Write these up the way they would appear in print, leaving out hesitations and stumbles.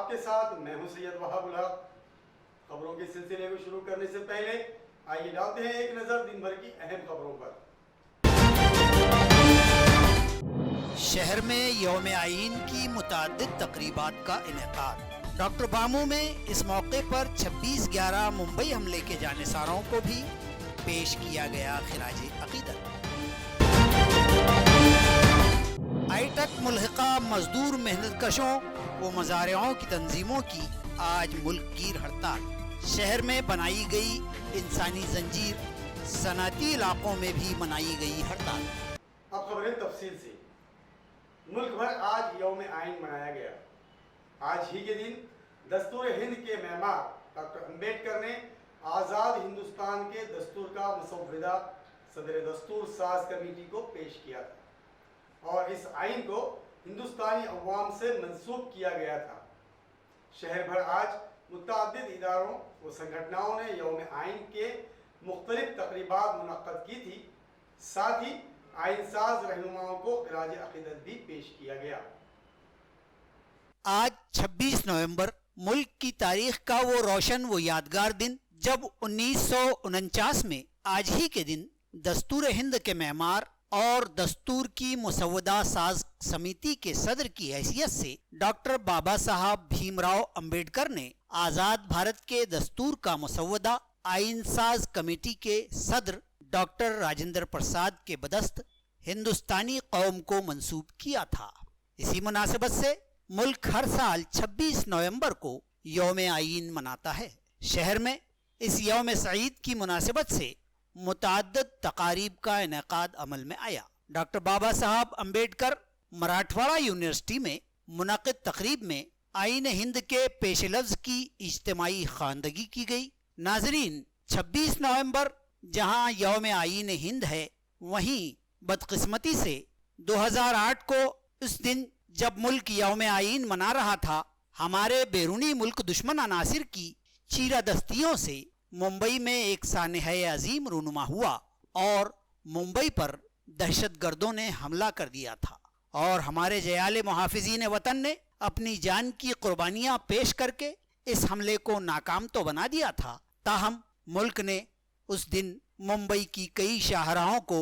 आपके साथ मैं हूं सैयद वहाब उल हक। खबरों के सिलसिले को शुरू करने से पहले आइए डालते हैं एक नजर दिन भर की अहम खबरों पर। शहर में यौम आईन की मुताद्दिद तकरीबात का इनेकाद। डॉक्टर बामू में इस मौके पर 26/11 मुंबई हमले के जानिसारों को भी पेश किया गया खिराज अकीदत। आईटक मुल्हिका मजदूर मेहनतकशों व मज़ारियों की तंजीमों की आज मुल्क गिर हड़ताल। शहर में बनाई गई इंसानी जंजीर, सनअती इलाकों में भी मनाई गई हड़ताल। अब खबरें तफसील से। मुल्क भर आज यौम आइन मनाया गया। आज ही के दिन दस्तूर हिंद के मेहमान डॉक्टर अम्बेडकर ने आज़ाद हिंदुस्तान के दस्तूर का मसौदा सदर दस्तूर साज कमेटी को पेश किया था और इस आइन को हिंदुस्तानी अवाम से मंसूब किया गया था। शहर भर आज मुतअद्दिद इदारों व संगठनों ने यौम आइन के मुख्तलिफ तकरीबात मुनक्कद की थी। साथ ही आइन साज रहनुमाओं को खिराज अकीदत भी पेश किया गया। आज 26 नवंबर मुल्क की तारीख का वो रोशन वो यादगार दिन जब 1949 में आज ही के दिन दस्तूर हिंद के मेमार और दस्तूर की मुसव्वदा साज समिति के सदर की हैसियत से डॉक्टर बाबा साहब भीमराव अंबेडकर ने आज़ाद भारत के दस्तूर का मुसव्वदा आइन साज कमेटी के सदर डॉक्टर राजेंद्र प्रसाद के बदस्त हिंदुस्तानी कौम को मंसूब किया था। इसी मुनासिबत से मुल्क हर साल 26 नवंबर को यौम आइन मनाता है। शहर में इस यौम सईद की मुनासिबत से मुतअद्दिद तकारीब का इनेकाद अमल में आया। डॉक्टर बाबा साहब अम्बेडकर मराठवाड़ा यूनिवर्सिटी में मुनक़िद तकरीब में आइन हिंद के पेश लफ्ज़ की इज्तिमाई ख़वानदगी की गई। नाजरीन, 26 नवंबर जहां यौम आइन हिंद है, वहीं बदकिस्मती से 2008 को उस दिन जब मुल्क यौम आइन मना रहा था, हमारे बैरूनी मुल्क दुश्मन अनासिर की चीरादस्तियों से मुंबई में एक सानहे अजीम रूनुमा हुआ और मुंबई पर दहशतगर्दों ने हमला कर दिया था और हमारे जयाले मुहाफिजीन वतन ने अपनी जान की कुर्बानियां पेश करके इस हमले को नाकाम तो बना दिया था। ताहम मुल्क ने उस दिन मुंबई की कई शाहराहों को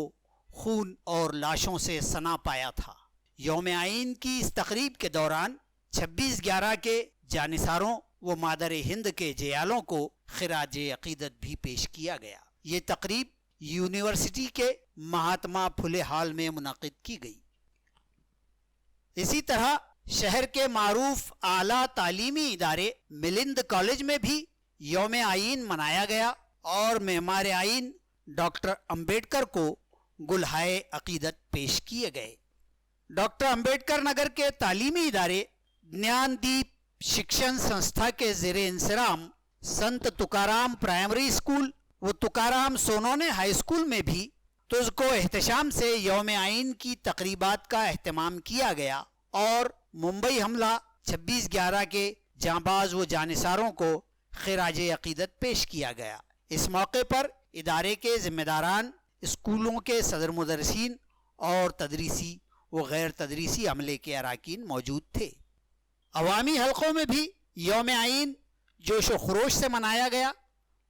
खून और लाशों से सना पाया था। यौम आइन की इस तकरीब के दौरान 26/11 के जानिसारों व मादर हिंद के जयालों को खिराज अकीदत भी पेश किया गया। ये तकरीब यूनिवर्सिटी के महात्मा फुले हॉल में मुनक़िद की गई। इसी तरह शहर के मारूफ आला तालीमी इदारे मिलिंद कॉलेज में भी यौम आइन मनाया गया और मेमार आइन डॉक्टर अम्बेडकर को गुलहाए अकीदत पेश किए गए। डॉक्टर अम्बेडकर नगर के तालीमी इदारे ज्ञानदीप शिक्षण संस्था के ज़ेरे इंसराम संत तुकाराम प्राइमरी स्कूल व तुकाराम सोनोने हाई स्कूल में भी तुझको एहतशाम से यौम आइन की तकरीबात का एहतमाम किया गया और मुंबई हमला 26/11 के जांबाज व जानिसारों को खिराज अकीदत पेश किया गया। इस मौके पर इदारे के जिम्मेदारान, स्कूलों के सदर मुदर्रिसीन और तदरीसी व गैर तदरीसी अमले के अराकीन मौजूद थे। अवामी हलकों में भी यौम आइन जोश व खरोश से मनाया गया।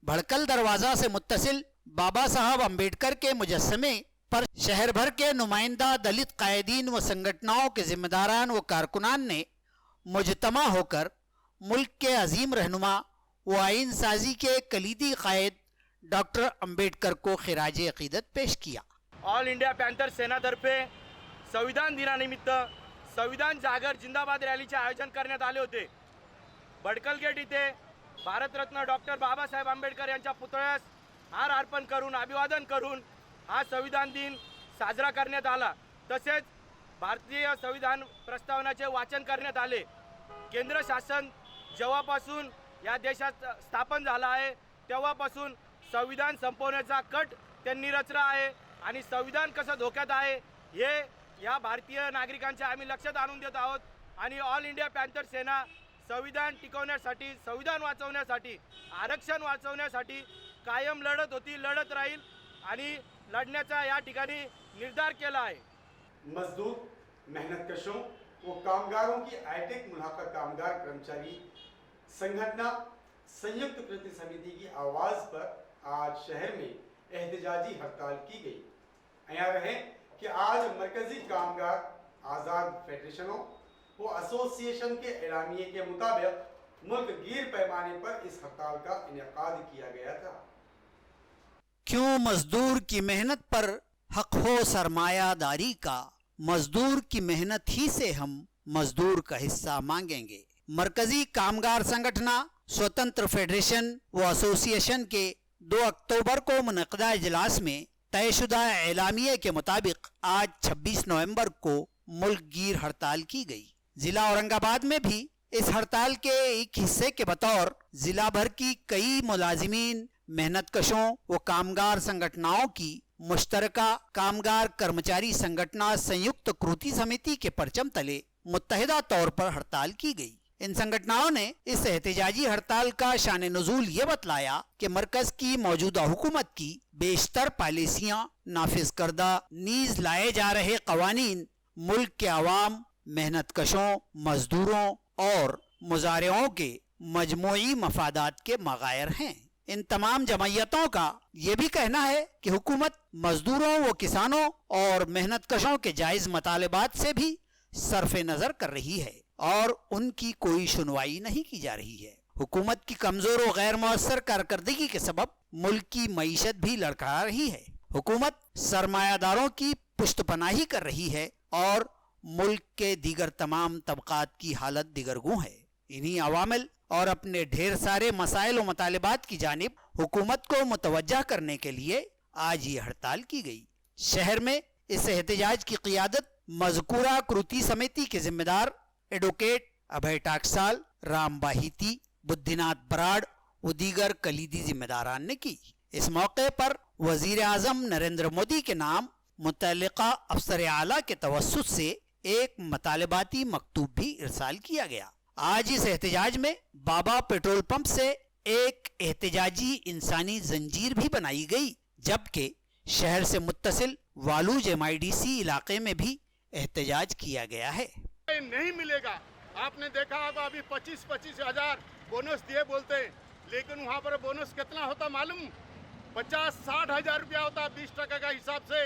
भड़कल दरवाज़ा से मुत्तसिल बाबा साहब अम्बेडकर के मुजस्समे पर शहर भर के नुमाइंदा दलित कायदीन व संगठनों के जिम्मेदारान व कारकुनान ने मुजतमा होकर मुल्क के अजीम रहनुमा व आइन साजी के कलीदी कायद डॉक्टर अम्बेडकर को खिराज अकीदत पेश किया। ऑल इंडिया पॅन्थर सेनातर्फे संविधान दिनानिमित्त संविधान जागर जिंदाबाद रॅलीचे आयोजन करण्यात आले होते। भडकल गेट इथे भारतरत्न डॉक्टर बाबासाहेब आंबेडकर यांच्या पुतळ्यास हार अर्पण करून अभिवादन करून हा संविधान दिन साजरा करण्यात आला। तसेच भारतीय संविधान प्रस्तावनेचे वाचन करण्यात आले। केंद्र शासन जेव्हापासून या देशात स्थापन झाला आहे तेव्हापासून संविधान संपवण्याचा कट त्यांनी रचला आहे आणि संविधान कसं धोक्यात आहे हे या भारतीय नागरिकांच्या आम्ही लक्षात आणून देत आहोत आणि ऑल इंडिया पॅन्थर सेना संविधान टिकवण्यासाठी, संविधान वाचवण्यासाठी, आरक्षण वाचवण्यासाठी कायम लढत होती, लढत राहील आणि लढण्याचा या ठिकाणी निर्धार केला आहे। मजदूर, मेहनतकशों, वो कामगारों की आईटेक मुल्हाका कामगार कर्मचारी संगठन संयुक्त कृत्य समिति की आवाज पर आज शहर में एहतजाजी हड़ताल की गई। यहाँ रहे कि आज मरकजी कामगार आज़ाद फेडरेशनों व एसोसिएशन के एलामिये के मुताबिक मुल्क गिर पैमाने पर इस हड़ताल का इनेकाद किया गया था। क्यों मजदूर की मेहनत पर हक हो सरमायादारी का, मजदूर की मेहनत ही से हम मजदूर का हिस्सा मांगेंगे। मरकजी कामगार संगठन स्वतंत्र फेडरेशन व एसोसिएशन के 2 अक्टूबर को मुनक़दा इजलास में तयशुदा एलामिये के मुताबिक आज 26 नवंबर को मुल्क गिर हड़ताल की गई। जिला औरंगाबाद में भी इस हड़ताल के एक हिस्से के बतौर जिला भर की कई मुलाजिमीन, मेहनतकशों व कामगार संगठनों की मुश्तरका कामगार कर्मचारी संगठन संयुक्त कृति समिति के परचम तले मुत्तहिदा तौर पर हड़ताल की गई। इन संगठनों ने इस एहतजाजी हड़ताल का शान नुज़ूल ये बतलाया कि मरकज की मौजूदा हुकूमत की बेशतर पॉलिसियां नाफिज करदा नीज लाए जा रहे कवानीन मुल्क के अवाम, मेहनतकशों, मजदूरों और मुजारियों के मजमूई मफादात के मगायर हैं। इन तमाम जमयतों का ये भी कहना है कि हुकूमत मजदूरों व किसानों और मेहनतकशों के जायज मतालिबात से भी सरफे नजर कर रही है और उनकी कोई सुनवाई नहीं की जा रही है। हुकूमत की कमजोर और गैर मौसर कारकर्दगी के सबब मुल्क की मईशत भी लड़खड़ा रही है। हुकूमत सरमायादारों की पुश्तपनाही कर रही है और मुल्क के दीगर तमाम तबकात की हालत दिगरगू है। इन्हीं अवामिल और अपने ढेर सारे मसाइल व मुतालिबात की जानिब हुकूमत को मुतवज्जा करने के लिए आज ये हड़ताल की गई। शहर में इस एहतजाज की क़ियादत मज़कूरा कृति समिति के जिम्मेदार एडवोकेट अभय टाकसाल, राम बाहिती, बुद्धिनाथ बराड़ व दीगर कलीदी जिम्मेदारान ने की। इस मौके पर वजीर आज़म नरेंद्र मोदी के नाम मुतल्लिका अफसर आला के तवस्सुत से एक मतालिबाती मकतूब भी इरसाल किया गया। आज इस एहतजाज में बाबा पेट्रोल पंप से एक एहतजाजी इंसानी जंजीर भी बनाई गई, जबकि शहर से मुत्तसिल वालूज MIDC इलाके में भी एहतजाज किया गया है। नहीं मिलेगा। आपने देखा होगा अभी 25-25 हजार बोनस दिए बोलते हैं, लेकिन वहाँ पर बोनस कितना होता मालूम? 50-60 हजार रुपया होता 20% का हिसाब से।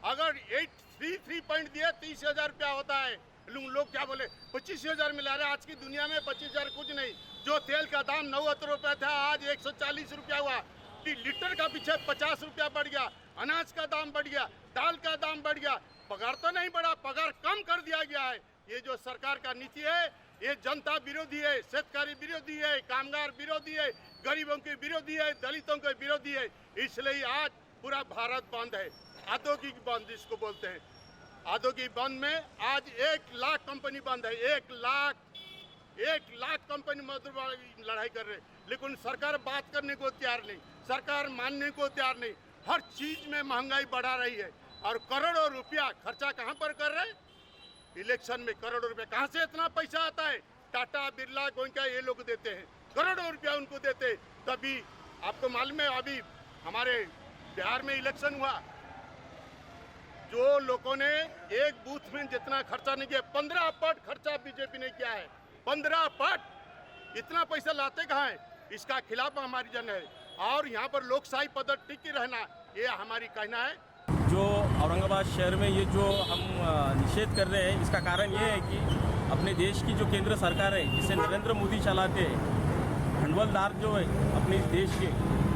अगर 833 पॉइंट दिए 30,000 रुपया होता है। लोग क्या बोले 25,000 मिला रहे। आज की दुनिया में 25,000 कुछ नहीं। जो तेल का दाम 90 रुपया था आज 140 रुपया हुआ। लीटर का पीछे 50 रुपया बढ़ गया। अनाज का दाम बढ़ गया, दाल का दाम बढ़ गया। पगार तो नहीं बढ़ा, पगार कम कर दिया गया है। ये जो सरकार का नीति है ये जनता विरोधी है, शेतकारी विरोधी है, कामगार विरोधी है, गरीबों के विरोधी है, दलितों के विरोधी है। इसलिए आज पूरा भारत बंद है। औद्योगिक बंद जिसको बोलते हैं। औद्योगिक बंद में आज 1 लाख कंपनी बंद है। 1 लाख कंपनी मजदूर लड़ाई कर रहे, लेकिन सरकार बात करने को तैयार नहीं, सरकार मानने को तैयार नहीं। हर चीज में महंगाई बढ़ा रही है और करोड़ों रुपया खर्चा कहाँ पर कर रहे हैं? इलेक्शन में करोड़ों रुपया। कहाँ से इतना पैसा आता है? टाटा, बिरला, गोयनका ये लोग देते हैं, करोड़ों रुपया उनको देते। तभी आपको मालूम है अभी हमारे बिहार में इलेक्शन हुआ, जो लोगों ने एक बूथ में जितना खर्चा नहीं किया, 15 पट खर्चा बीजेपी ने किया है। 15 पट। इतना पैसा लाते कहाँ है? इसका खिलाफ हमारी जन है और यहाँ पर लोकशाही पद्धति टिकी रहना ये हमारी कहना है। जो औरंगाबाद शहर में ये जो हम निषेध कर रहे हैं, इसका कारण ये है कि अपने देश की जो केंद्र सरकार है जिसे नरेंद्र मोदी चलाते हैं, भंडवलदार जो है अपने देश के,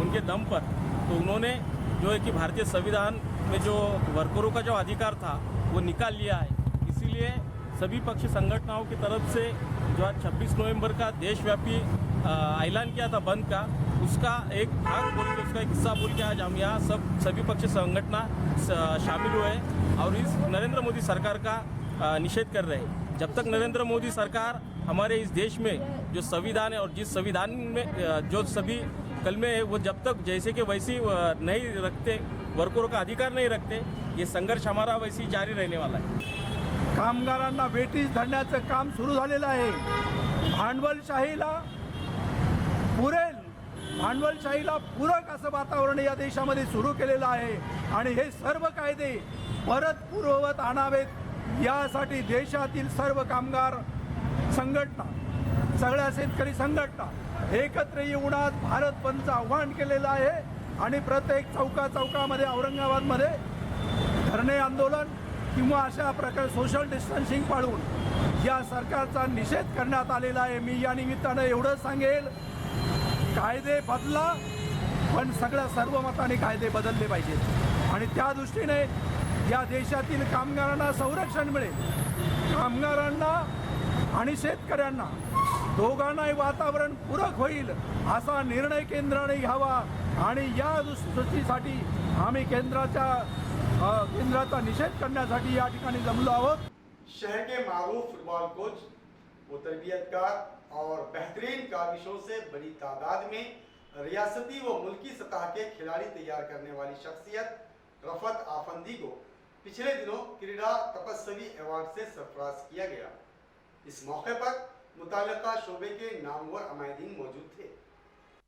उनके दम पर तो उन्होंने जो है कि भारतीय संविधान में जो वर्करों का जो अधिकार था वो निकाल लिया है। इसीलिए सभी पक्ष संगठनों की तरफ से जो आज 26 नवंबर का देशव्यापी ऐलान किया था बंद का, उसका एक भाग बोल के, उसका एक हिस्सा बोल के आज हम यहाँ सभी पक्ष संगठन शामिल हुए और इस नरेंद्र मोदी सरकार का निषेध कर रहे हैं। जब तक नरेंद्र मोदी सरकार हमारे इस देश में जो संविधान है और जिस संविधान में जो सभी कलमे है वो जब तक जैसे कि वैसी नहीं रखते, वर्करों का अधिकार नहीं रखते, ये संघर्ष हमारा वैसे ही जारी रहने वाला है। कामगारांना वेठीस धरण्याचं काम सुरू झालेलं आहे। भांडवलशाहीला पूरक असं वातावरण या देशामध्ये सुरू केलेलं आहे आणि हे सर्व कायदे परत पूर्ववत आणावेत यासाठी देशातील सर्व कामगार संघटना, सगळ्या शेतकरी संघटना एकत्र येऊन आज भारत बंदचं आव्हान केलेलं आहे आणि प्रत्येक चौकामध्ये औरंगाबादमध्ये धरणे आंदोलन किंवा अशा प्रकारे सोशल डिस्टन्सिंग पाळून या सरकारचा निषेध करण्यात आलेला आहे. मी या निमित्तानं एवढं सांगेल, कायदे बदला, पण सर्व मताने कायदे बदलले पाहिजेत आणि त्या दृष्टीने या देशातील कामगारांना संरक्षण मिळेल. कामगारांना आणि शेतकऱ्यांना दोघांनाही वातावरण पूरक होईल असा निर्णय केंद्राने घ्यावा आणि या दृष्टीसाठी आम्ही केंद्राचा निषेध करण्यासाठी या ठिकाणी जमलो आहोत. शहर के मारूफ फुटबॉल कोच व तरबियतकार और बेहतरीन काविशों से बड़ी तादाद में रियासती व मुल्की सतह के खिलाड़ी तैयार करने वाली शख्सियत रफत आफंदी को पिछले दिनों क्रीड़ा तपस्वी अवार्ड से सरफराज किया गया. इस मौके पर मुताल्लिका शोबे के नामवर अमायदीन मौजूद थे.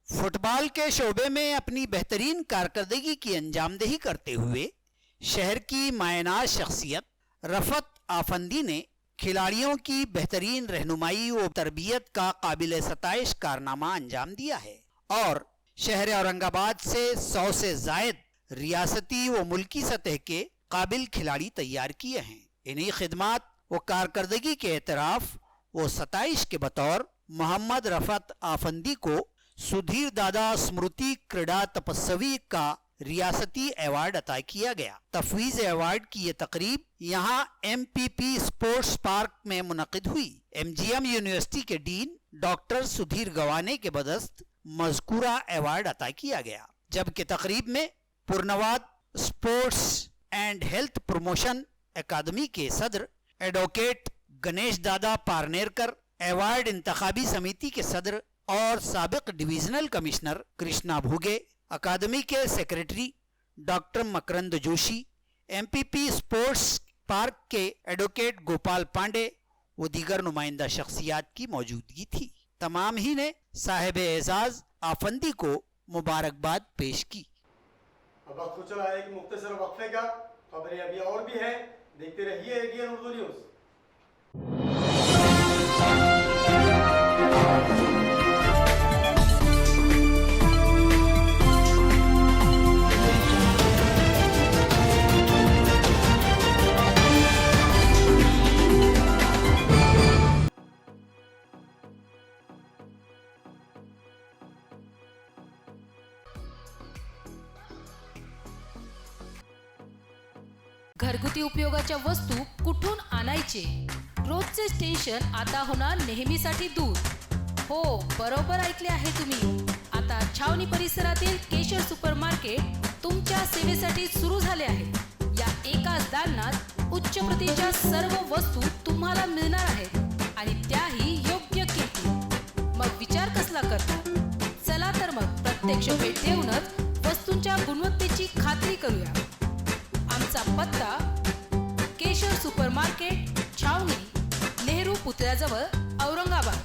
फुटबॉल के शोबे में अपनी बेहतरीन कारकर्दगी की अंजामदही करते हुए शहर की मायनाज शख्सियत रफत आफंदी ने खिलाड़ियों की बेहतरीन रहनुमाई व तरबियत का काबिल सताइश कारनामा अंजाम दिया है और शहर औरंगाबाद से 100 से जायद रियासती व मुल्की सतह के काबिल खिलाड़ी तैयार किए हैं. इन्हीं खिदमात व कारकर्दगी के एतराफ़ व सताइश के बतौर मोहम्मद रफत आफंदी को सुधीर दादा स्मृति क्रीड़ा तपस्वी का रियासती अवार्ड अता किया गया. तफवीज अवार्ड की ये तकरीब यहाँ MPP स्पोर्ट्स पार्क में मुनक़िद हुई. MGM यूनिवर्सिटी के डीन डॉक्टर सुधीर गवाने के बदस्त मज़कूरा अवार्ड अता किया गया, जबकि तकरीब में पुरनवाद स्पोर्ट्स एंड हेल्थ प्रमोशन अकादमी के सदर एडवोकेट गणेश दादा पारनेरकर, अवार्ड इंतखाबी समिति के सदर और साबिक डिवीजनल कमिश्नर कृष्णा भूगे, अकादमी के सेक्रेटरी डॉक्टर मकरंद जोशी, MPP स्पोर्ट्स पार्क के एडवोकेट गोपाल पांडे व दीगर नुमाइंदा शख्सियात की मौजूदगी थी. तमाम ही ने साहिब एजाज आफंदी को मुबारकबाद पेश की. अब वक्त हो चला है एक मुख्तसर वक्फे का. खबरें अभी और भी है, देखते रहिए ADN उर्दू न्यूज़. घरगुती उपयोगाच्या वस्तू कुठून आणायचे? रोजचे टेन्शन आता होणार नेहमीसाठी दूर. हो, बरोबर ऐकले आहे तुम्ही. आता छावणी परिसरातील केशर सुपरमार्केट तुमच्या सेवेसाठी सुरू झाले आहे. या एकाच दालनात उच्च प्रतीच्या सर्व वस्तू तुम्हाला मिळणार आहेत आणि त्याही योग्य किमतीत. मग विचार कसला करता? चला तर मग प्रत्यक्ष भेट देऊनच वस्तूंच्या गुणवत्तेची खात्री करूया. आमचा पत्ता केशर सुपरमार्केट, छावनी, नेहरू पुतळ्याजवळ, औरंगाबाद.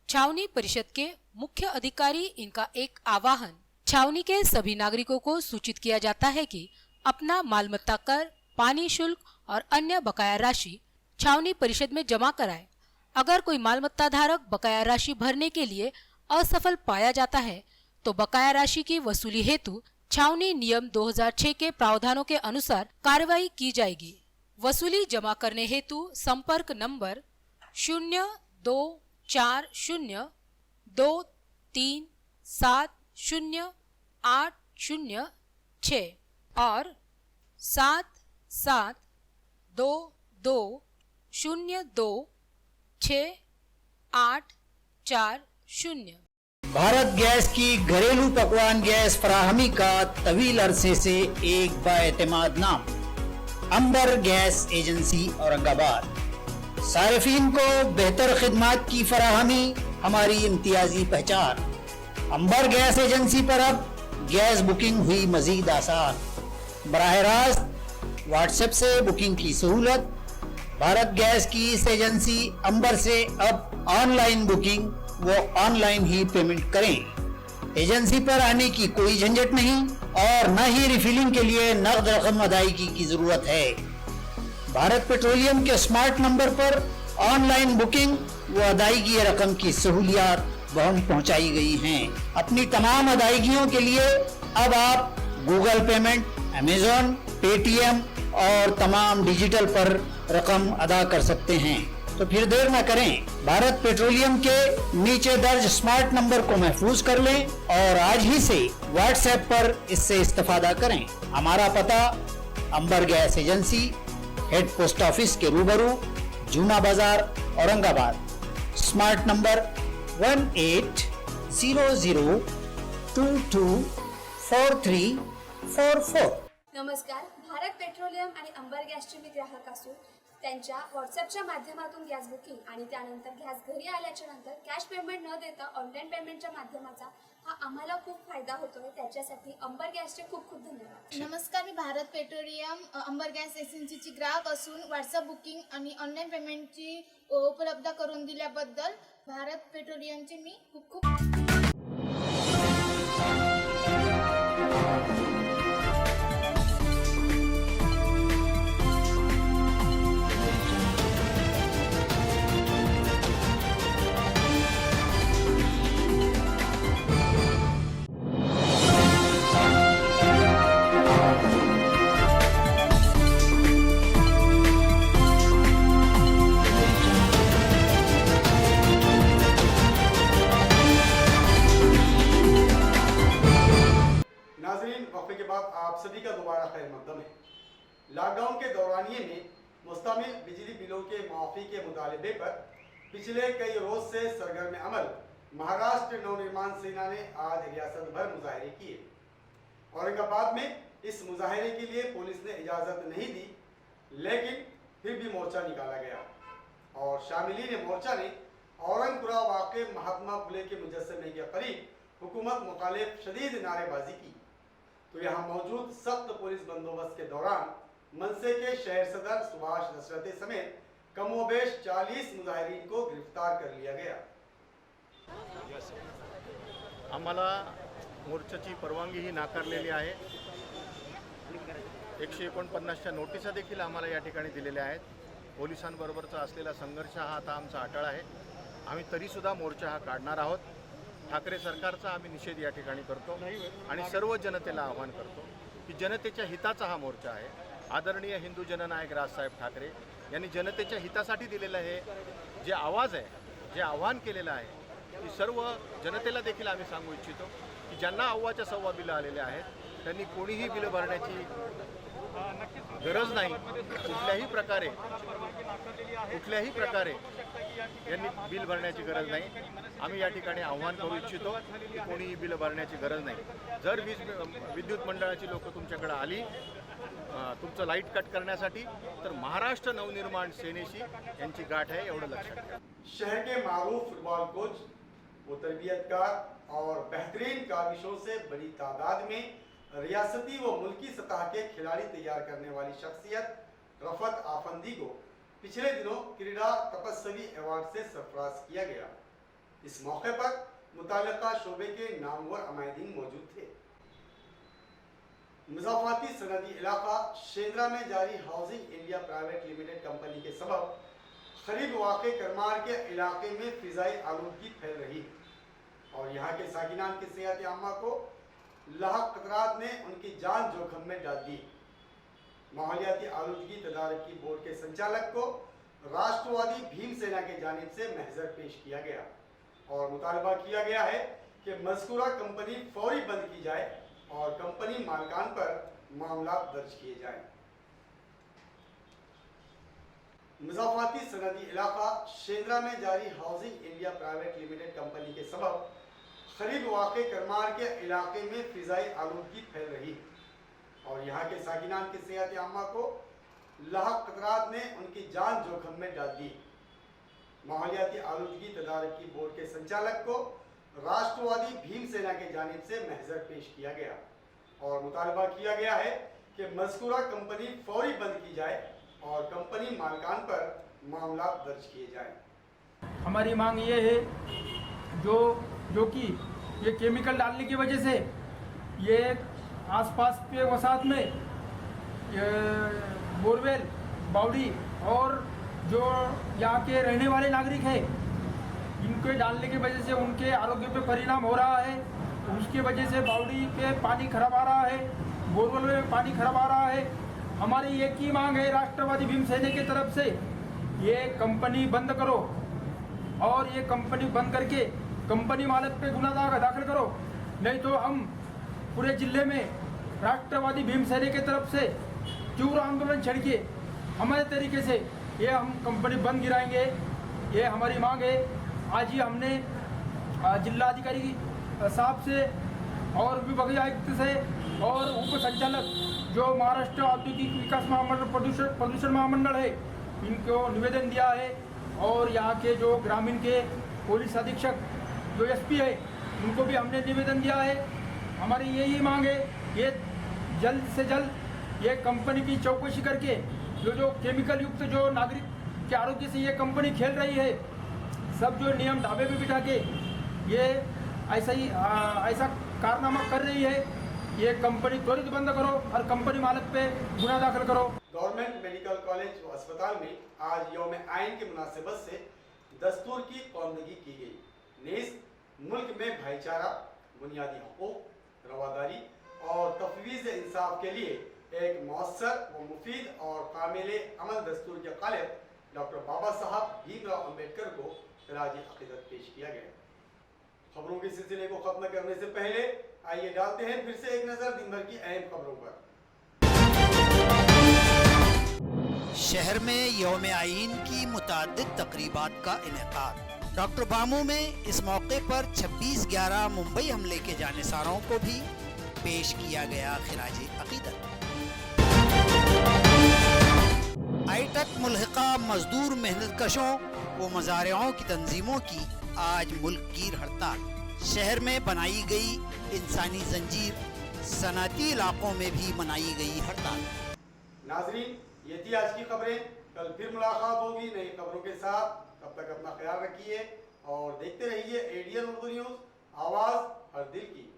छावनी परिषद के मुख्य अधिकारी इनका एक आह्वान. छावनी के सभी नागरिकों को सूचित किया जाता है कि अपना मालमत्ता कर, पानी शुल्क और अन्य बकाया राशि छावनी परिषद में जमा कराए. अगर कोई मालमत्ता धारक बकाया राशि भरने के लिए असफल पाया जाता है तो बकाया राशि की वसूली हेतु छावनी नियम 2006 के प्रावधानों के अनुसार कार्रवाई की जाएगी. वसूली जमा करने हेतु संपर्क नंबर 024023708006 और 7722026840. भारत गैस की घरेलू पकवान गैस फराहमी का तवील अरसे से एक बाएतमाद नाम अंबर गैस एजेंसी औरंगाबाद. सारिफीन को बेहतर खिदमात की फराहमी हमारी इम्तियाजी पहचान. अंबर गैस एजेंसी पर अब गैस बुकिंग हुई मजीद आसान. बराह रास्त व्हाट्सएप से बुकिंग की सहूलत. भारत गैस की इस एजेंसी अंबर से अब ऑनलाइन बुकिंग वो ऑनलाइन ही पेमेंट करें. एजेंसी पर आने की कोई झंझट नहीं और न ही रिफिलिंग के लिए नकद रकम अदायगी की जरूरत है. भारत पेट्रोलियम के स्मार्ट नंबर पर ऑनलाइन बुकिंग व अदायगी रकम की सहूलियात वहां पहुंचाई गई हैं। अपनी तमाम अदायगियों के लिए अब आप गूगल पेमेंट, अमेजॉन, पेटीएम और तमाम डिजिटल पर रकम अदा कर सकते हैं। तो फिर देर न करें, भारत पेट्रोलियम के नीचे दर्ज स्मार्ट नंबर को महफूज कर लें और आज ही से व्हाट्सएप पर इससे इस्तेफादा करें। हमारा पता Amber gas agency, head post office के रूबरू, जूना बाजार, औरंगाबाद। Smart number 1800224344। नमस्कार. भारत पेट्रोलियम आणि अंबर गॅसचे मी ग्राहक असून त्यांच्या व्हॉट्सअपच्या माध्यमातून गॅस बुकिंग आणि त्यानंतर गॅस घरी आल्याच्या नंतर कॅश पेमेंट न देता ऑनलाईन पेमेंटच्या माध्यमाचा हा आम्हाला खूप फायदा होतोय. त्याच्यासाठी अंबर गॅसचे खूप खूप धन्यवाद. नमस्कार. मी भारत पेट्रोलियम अंबर गॅस एजन्सीची ग्राहक असून व्हॉट्सअप बुकिंग आणि ऑनलाईन पेमेंटची उपलब्ध करून दिल्याबद्दल भारत पेट्रोलियमचे मी खूप खूप नाज़रीन, वक्फे के बाद आप सभी का दोबारा खैर मकदम है। लॉकडाउन के दौरानिए में मुस्तमिल बिजली बिलों के माफ़ी के मुतालबे पर पिछले कई रोज से सरगर्म अमल महाराष्ट्र नवनिर्माण सेना ने आज रियासत भर मुजाहरे किए। औरंगाबाद में इस मुजाहरे के लिए पुलिस ने इजाज़त नहीं दी, लेकिन फिर भी मोर्चा निकाला गया और शामिलीन मोर्चा ने औरंगपुरा वाक़े महात्मा फुले के मुजस्समे के करीब हुकूमत मुखालिफ शदीद नारेबाजी की। तो यहाँ मौजूद सख्त पुलिस बंदोबस्त के दौरान मनसे के शहर सदर सुभाष दशरथे समेत कमोबेश 40 मुजाहिरीन को गिरफ्तार कर लिया गया। आम्हाला मोर्चाची परवानगीही नाकारलेली आहे. 149च्या नोटिसा देखील आम्हाला या ठिकाणी दिलेल्या आहेत. पोलिसांबरोबरचा असलेला संघर्ष हा आता आमचा अटळ आहे. आम्ही तरीसुद्धा मोर्चा हा काढणार आहोत. ठाकरे सरकारचा आम्ही निषेध या ठिकाणी करतो आणि सर्व जनतेला आवाहन करतो की जनतेच्या हिताचा हा मोर्चा आहे. आदरणीय हिंदू जननायक राजसाहेब ठाकरे यांनी जनतेच्या हितासाठी दिलेलं हे जे आवाज आहे, जे आव्हान केलेलं आहे, की सर्व जनतेला देखील आम्ही सांगू इच्छितो की ज्यांना अव्वाच्या सव्वा बिलं आलेले आहेत त्यांनी कोणीही बिलं भरण्याची गरज नाही. कुठल्याही प्रकारे यांनी बिल भरण्याची गरज नाही. आम्ही या ठिकाणी आव्हान करू इच्छितो की कोणीही बिल भरण्याची गरज नाही. जर विद्युत मंडळाची लोक तुमच्याकडे आली तुमचं लाईट कट करण्यासाठी तर महाराष्ट्र नवनिर्माण सेनेशी यांची गाठ आहे, एवढं लक्षात घ्या. शहर के मारूफ फुटबॉल कोच, वो तरबियतकार और बेहतरीन काविशों से बड़ी तादाद में रियासती व मुल्की सतह के खिलाड़ी तैयार करने वाली शख्सियत रफत आफंदी को पिछले दिनों क्रीड़ा तपस्वी अवार्ड से सरफराज किया गया। इस मौके पर मुताल्लिका शोबे के नामवर अमायदीन मौजूद थे। मुज़ाफ़ाती सनदी इलाका शेंद्रा में जारी housing India private limited company के सबब करीब वाक़े करमार के इलाके में फ़िज़ाई आलूदगी फैल रही है और यहाँ के साकिनान की सेहत आमा को लाहक खतरात ने उनकी जान जोखिम में डाल दी। माहौलियाती आलूदगी तदारकी बोर्ड के संचालक को राष्ट्रवादी भीम सेना की जानिब से महजर पेश किया गया और मुतालबा किया गया है कि मज़कूरा कंपनी फौरी बंद की जाए और कंपनी मालिकान पर मामला दर्ज किए जाएं। मुज़ाफ़ाती सनदी इलाका शेंद्रा में जारी housing India private limited company के सबब करीब वाक़े करमार के इलाके में फ़िज़ाई आलूदगी फैल रही है और यहाँ के साकिनान की सेहत आमा को लाहक खतरात ने उनकी जान जोखिम में डाल दी। माहौलियाती आलूदगी तदारकी बोर्ड के संचालक को राष्ट्रवादी भीम सेना की जानिब से महजर पेश किया गया और मुतालबा किया गया है कि मज़कूरा कंपनी फौरी बंद की जाए और कंपनी मालिकान पर मामला दर्ज किए जाएं। हमारी मांग ये है जो कि ये केमिकल डालने की वजह से ये आसपास के वसाहत में बोरवेल बावड़ी और जो यहाँ के रहने वाले नागरिक हैं, इनको डालने की वजह से उनके आरोग्य पे परिणाम हो रहा है। उसकी वजह से बावड़ी पे पानी खराब आ रहा है, बोरवेल में पानी खराब आ रहा है। हमारी एक ही मांग है राष्ट्रवादी भीमसेना की तरफ से, ये कंपनी बंद करो और ये कंपनी बंद करके कंपनी मालिक पे गुना दाखिल करो, नहीं तो हम पूरे जिले में राष्ट्रवादी भीमसेना की तरफ से तीव्र आंदोलन छेड़ के हमारे तरीके से ये हम कंपनी बंद गिराएंगे। ये हमारी मांग है। आज ही हमने जिलाधिकारी साहब से और विभागीय आयुक्त से और उप संचालक जो महाराष्ट्र औद्योगिक विकास महामंडल प्रदूषण महामंडल है, इनको निवेदन दिया है। और यहाँ के जो ग्रामीण के पुलिस अधीक्षक जो एसपी है, उनको भी हमने निवेदन दिया है। हमारी यही मांग है, ये जल्द से जल्द ये कंपनी की चौकसी करके जो केमिकल युक्त जो नागरिक के आरोग्य से ये कंपनी खेल रही है, सब जो नियम ढाबे पे बिठा के ये ऐसा कारनामा कर रही है, ये कंपनी त्वरित बंद करो और कंपनी मालिक पे गुना दाखिल करो। गवर्नमेंट मेडिकल कॉलेज व अस्पताल में आज यौम आइन की मुनासिबत से दस्तूर की पाबंदी की गई। नेज़ मुल्क में भाईचारा, बुनियादी हकूक, रवादारी और तफवीज़ इंसाफ के लिए एक मौसर व मुफीद और कामिल अमल दस्तूर के खालिक डॉक्टर बाबा साहब भीमराव अम्बेडकर को खिराज अक़ीदत पेश किया गया। खबरों के सिलसिले को खत्म करने से पहले आइए डालते हैं फिर से एक नज़र दिन भर की अहम खबरों पर। शहर में यौम आइन की मुताद्दिद तकरीबात का इनेकाद। डॉक्टर बामू में इस मौके पर 26/11 मुंबई हमले के जानेसारों को भी पेश किया गया खिराज अक़ीदत। आईटक मुल्हिका मजदूर मेहनतकशों व मज़ारियों की तंजीमों की आज मुल्क गिर हड़ताल। शहर में बनाई गई इंसानी जंजीर, सनअती इलाकों में भी मनाई गई हड़ताल। नाजरीन, ये थी आज की खबरें। कल फिर मुलाकात होगी नई खबरों के साथ। तब तक अपना ख्याल रखिए और देखते रहिए ADN उर्दू न्यूज़, आवाज़ हर दिल की।